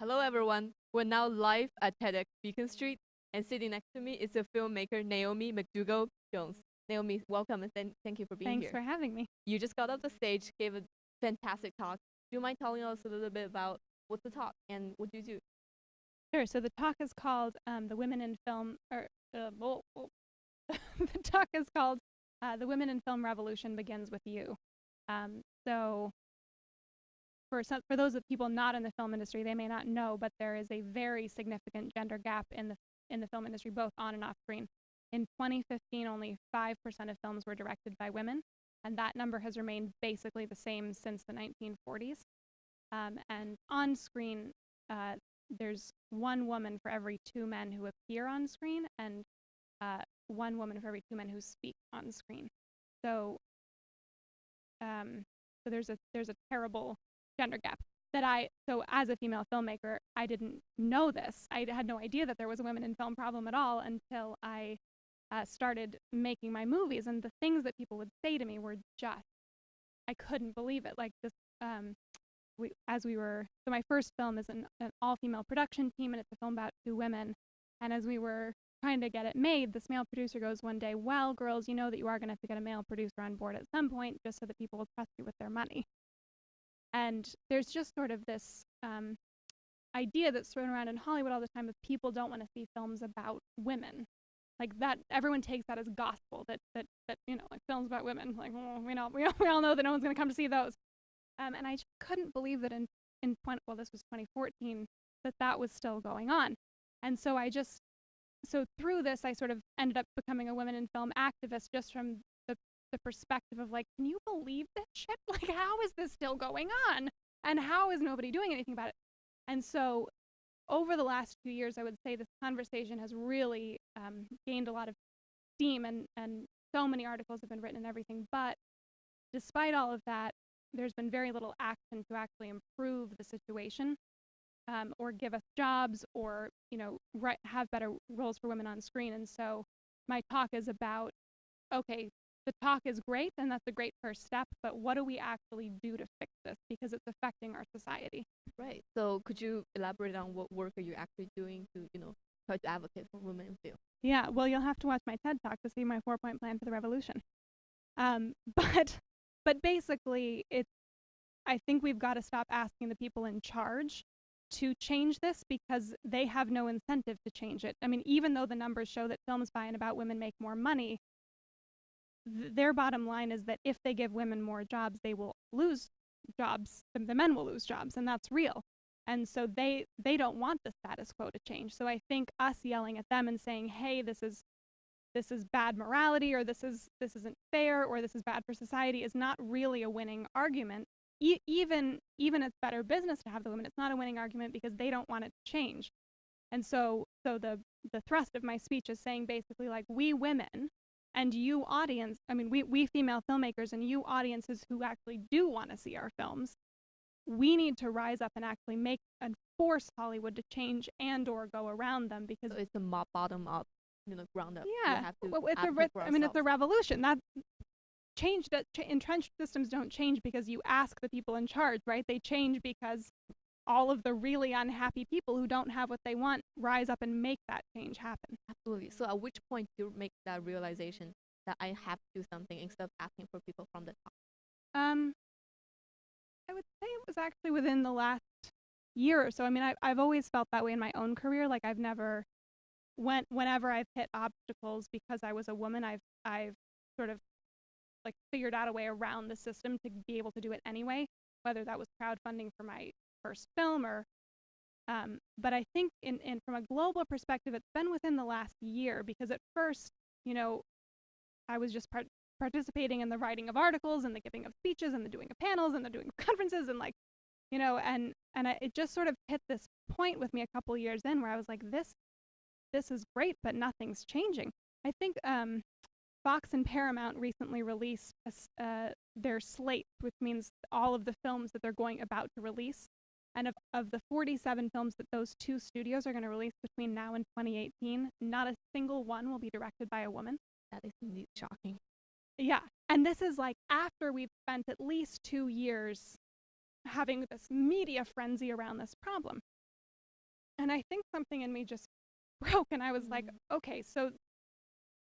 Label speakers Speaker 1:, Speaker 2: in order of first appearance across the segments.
Speaker 1: Hello, everyone. We're now live at TEDx Beacon Street, and sitting next to me is the filmmaker Naomi McDougall Jones. Naomi, welcome and thank you for being
Speaker 2: Thanks
Speaker 1: here.
Speaker 2: for having me.
Speaker 1: You just got off the stage, gave a fantastic talk. Do you mind telling us a little bit about what's the talk and what do you do?
Speaker 2: Sure. So the talk is called "The Women in Film," or the talk is called "The Women in Film Revolution Begins with You." So for those of people not in the film industry, they may not know, but there is a very significant gender gap in the film industry, both on and off screen. In 2015, only 5% of films were directed by women, and that number has remained basically the same since the 1940s. And on screen, there's one woman for every two men who appear on screen, and one woman for every two men who speak on screen. So, so there's a terrible gender gap so as a female filmmaker, I didn't know this. I had no idea that there was a women in film problem at all until I started making my movies, and the things that people would say to me were just, I couldn't believe it. Like this, so my first film is an all-female production team, and it's a film about two women. And as we were trying to get it made, this male producer goes one day, "Well, girls, you know that you are going to have to get a male producer on board at some point, just so that people will trust you with their money." And there's just sort of this idea that's thrown around in Hollywood all the time of people don't want to see films about women. Like that, everyone takes that as gospel. That like films about women. Like, oh, we all know that no one's going to come to see those. And I just couldn't believe that this was 2014, that was still going on. And so through this, I sort of ended up becoming a women in film activist, just from the perspective of like, can you believe this shit? Like, how is this still going on? And how is nobody doing anything about it? And so over the last few years, I would say this conversation has really gained a lot of steam, and so many articles have been written and everything. But despite all of that, there's been very little action to actually improve the situation, or give us jobs, or have better roles for women on screen. And so my talk is about, okay, the talk is great, and that's a great first step, but what do we actually do to fix this? Because it's affecting our society.
Speaker 1: Right. So could you elaborate on what work are you actually doing to, try to advocate for women in film?
Speaker 2: Yeah, well, you'll have to watch my TED Talk to see my 4-point plan for the revolution. But basically, I think we've got to stop asking the people in charge to change this, because they have no incentive to change it. I mean, even though the numbers show that films by and about women make more money, their bottom line is that if they give women more jobs, they will lose jobs. The men will lose jobs, and that's real. And so they don't want the status quo to change. So I think us yelling at them and saying, "Hey, this is bad morality," or this isn't fair," or "this is bad for society," is not really a winning argument. Even it's better business to have the women. It's not a winning argument because they don't want it to change. And so the thrust of my speech is saying basically, like, we women and you audience, I mean, we female filmmakers and you audiences who actually do want to see our films, we need to rise up and actually make and force Hollywood to change and or go around them, because
Speaker 1: so it's a bottom up, ground up.
Speaker 2: Yeah, it's a revolution. That entrenched systems don't change because you ask the people in charge, right? They change because all of the really unhappy people who don't have what they want rise up and make that change happen.
Speaker 1: Absolutely. So at which point do you make that realization that I have to do something instead of asking for people from the top?
Speaker 2: I would say it was actually within the last year or so. I mean, I've always felt that way in my own career. Like, I've never, whenever I've hit obstacles because I was a woman, I've sort of like figured out a way around the system to be able to do it anyway, whether that was crowdfunding for my first film or but I think in from a global perspective, it's been within the last year, because at first, I was just participating in the writing of articles and the giving of speeches and the doing of panels and the doing of conferences, and it just sort of hit this point with me a couple years in where I was like, this is great, but nothing's changing. I think Fox and Paramount recently released their slate, which means all of the films that they're about to release. And of the 47 films that those two studios are going to release between now and 2018, not a single one will be directed by a woman.
Speaker 1: That is indeed shocking.
Speaker 2: Yeah. And this is like after we've spent at least 2 years having this media frenzy around this problem. And I think something in me just broke, and I was like, okay, so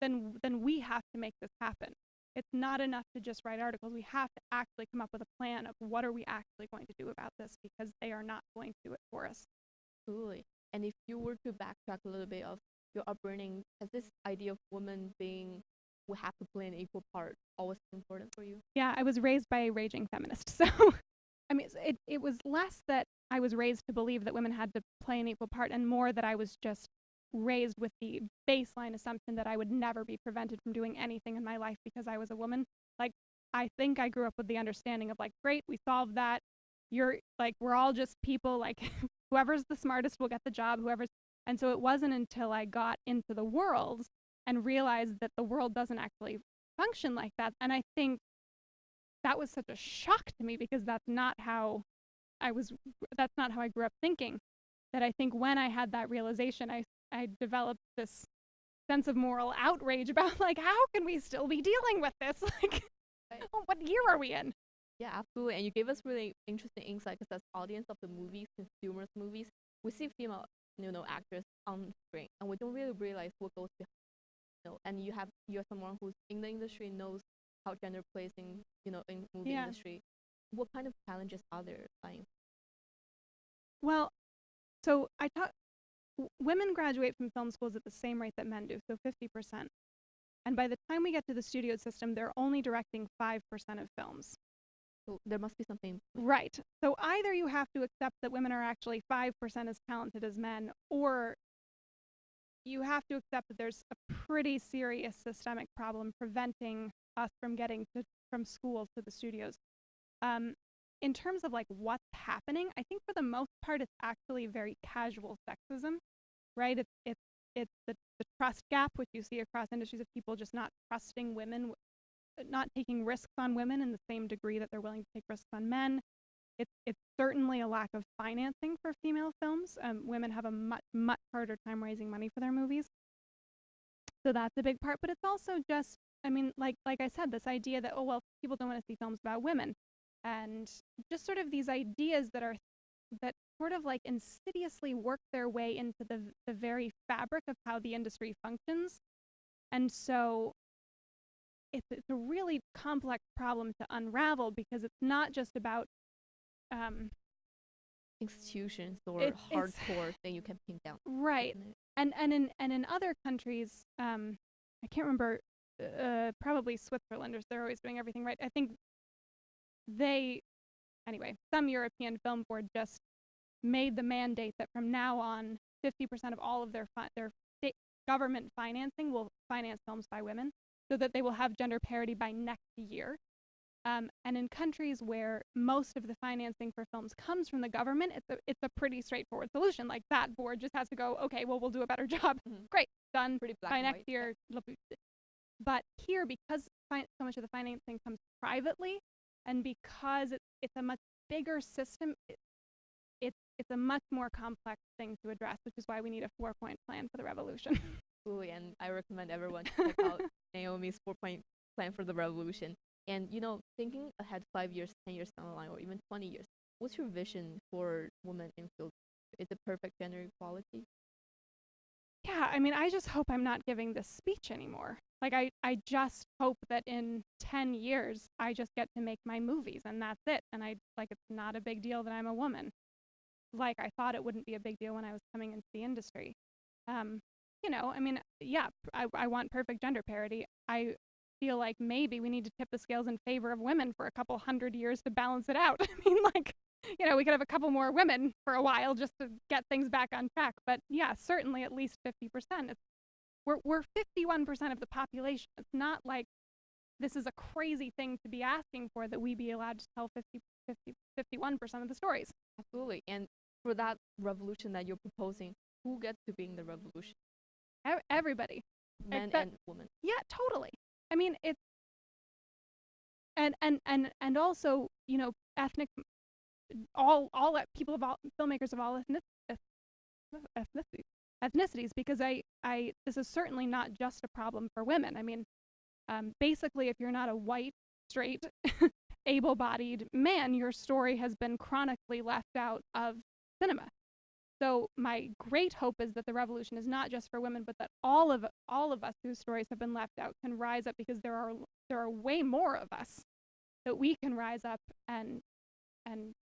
Speaker 2: then we have to make this happen. It's not enough to just write articles. We have to actually come up with a plan of what are we actually going to do about this, because they are not going to do it for us.
Speaker 1: Absolutely. And if you were to backtrack a little bit of your upbringing, has this idea of women being we have to play an equal part always important for you?
Speaker 2: Yeah, I was raised by a raging feminist. So, I mean, it was less that I was raised to believe that women had to play an equal part, and more that I was just raised with the baseline assumption that I would never be prevented from doing anything in my life because I was a woman. Like, I think I grew up with the understanding of, like, great, we solved that. You're like, we're all just people, like, whoever's the smartest will get the job, whoever's. And so it wasn't until I got into the world and realized that the world doesn't actually function like that. And I think that was such a shock to me, because that's not how I grew up thinking. That I think when I had that realization, I developed this sense of moral outrage about, like, how can we still be dealing with this? Like, what year are we in?
Speaker 1: Yeah, absolutely. And you gave us really interesting insight because as audience of the movies, consumers movies, we see female, actors on screen, and we don't really realize what goes behind. And you're someone who's in the industry, knows how gender plays in movie industry. What kind of challenges are there lying?
Speaker 2: Well, so women graduate from film schools at the same rate that men do, so 50%. And by the time we get to the studio system, they're only directing 5% of films.
Speaker 1: So there must be something.
Speaker 2: Right. So either you have to accept that women are actually 5% as talented as men, or you have to accept that there's a pretty serious systemic problem preventing us from getting from schools to the studios. In terms of, like, what's happening, I think for the most part it's actually very casual sexism, right? It's the trust gap, which you see across industries, of people just not trusting women, not taking risks on women in the same degree that they're willing to take risks on men. It's certainly a lack of financing for female films. Women have a much harder time raising money for their movies. So that's a big part. But it's also just, I mean, like I said, this idea that, oh, well, people don't want to see films about women. And just sort of these ideas that sort of, like, insidiously work their way into the very fabric of how the industry functions. And so it's a really complex problem to unravel, because it's not just about
Speaker 1: institutions or hardcore thing you can pin down.
Speaker 2: Right. And in other countries, I can't remember, probably Switzerland, they're always doing everything right. I think some European film board just made the mandate that from now on, 50% of all of their state government financing will finance films by women, so that they will have gender parity by next year. And in countries where most of the financing for films comes from the government, it's a pretty straightforward solution. Like, that board just has to go, okay, well, we'll do a better job. Great, done.
Speaker 1: Pretty black
Speaker 2: by
Speaker 1: and
Speaker 2: next
Speaker 1: white.
Speaker 2: year. But here, because so much of the financing comes privately, and because it's a much bigger system, it's a much more complex thing to address, which is why we need a 4-point plan for the revolution.
Speaker 1: Absolutely, and I recommend everyone to check out Naomi's 4-point plan for the revolution. And, thinking ahead 5 years, 10 years down the line, or even 20 years, what's your vision for women in film? Is it perfect gender equality?
Speaker 2: Yeah, I mean, I just hope I'm not giving this speech anymore. Like, I just hope that in 10 years, I just get to make my movies, and that's it. And it's not a big deal that I'm a woman. Like, I thought it wouldn't be a big deal when I was coming into the industry. I mean, yeah, I want perfect gender parity. I feel like maybe we need to tip the scales in favor of women for a couple 100 years to balance it out. I mean, like, we could have a couple more women for a while just to get things back on track. But yeah, certainly at least 50%. We're 51% of the population. It's not like this is a crazy thing to be asking for, that we be allowed to tell 51% of the stories.
Speaker 1: Absolutely. And for that revolution that you're proposing, who gets to be in the revolution?
Speaker 2: Everybody.
Speaker 1: Men and women.
Speaker 2: Yeah, totally. I mean, it's and also, ethnic, all people of all filmmakers of all ethnicities, because this is certainly not just a problem for women. I mean, basically, if you're not a white, straight, able-bodied man, your story has been chronically left out of cinema. So my great hope is that the revolution is not just for women, but that all of us whose stories have been left out can rise up, because there are way more of us that we can rise up and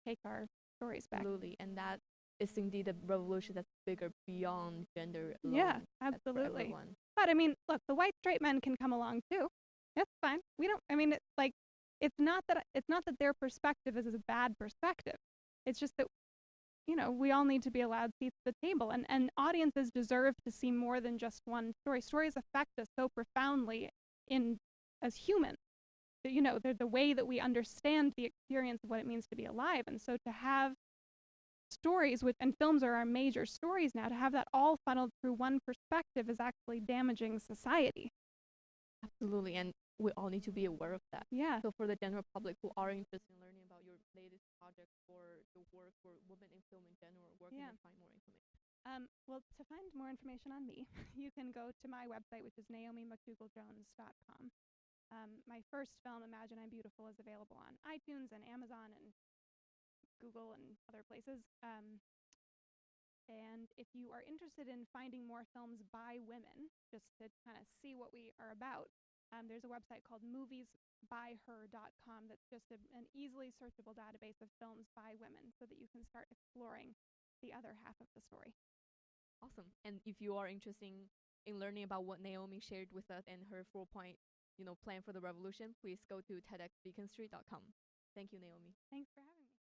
Speaker 2: take our stories back.
Speaker 1: Absolutely, and that is indeed a revolution that's bigger beyond gender alone.
Speaker 2: Yeah, absolutely.
Speaker 1: Everyone.
Speaker 2: But I mean, look, the white straight men can come along too. That's fine. We don't. I mean, it's not that their perspective is a bad perspective. It's just that, we all need to be allowed seats at the table, and audiences deserve to see more than just one story. Stories affect us so profoundly as humans. They're the way that we understand the experience of what it means to be alive. And so to have stories and films are our major stories now, to have that all funneled through one perspective is actually damaging society.
Speaker 1: Absolutely, and we all need to be aware of that.
Speaker 2: Yeah.
Speaker 1: So for the general public who are interested in learning about your latest project or the work for women in film in general, where can they find more information?
Speaker 2: Well, to find more information on me, you can go to my website, which is naomimcdougalljones.com. My first film, Imagine I'm Beautiful, is available on iTunes and Amazon and Google and other places. And if you are interested in finding more films by women, just to kind of see what we are about, there's a website called moviesbyher.com that's just an easily searchable database of films by women, so that you can start exploring the other half of the story.
Speaker 1: Awesome. And if you are interested in learning about what Naomi shared with us and her 4-point plan for the revolution, please go to tedxbeaconstreet.com. Thank you, Naomi.
Speaker 2: Thanks for having me.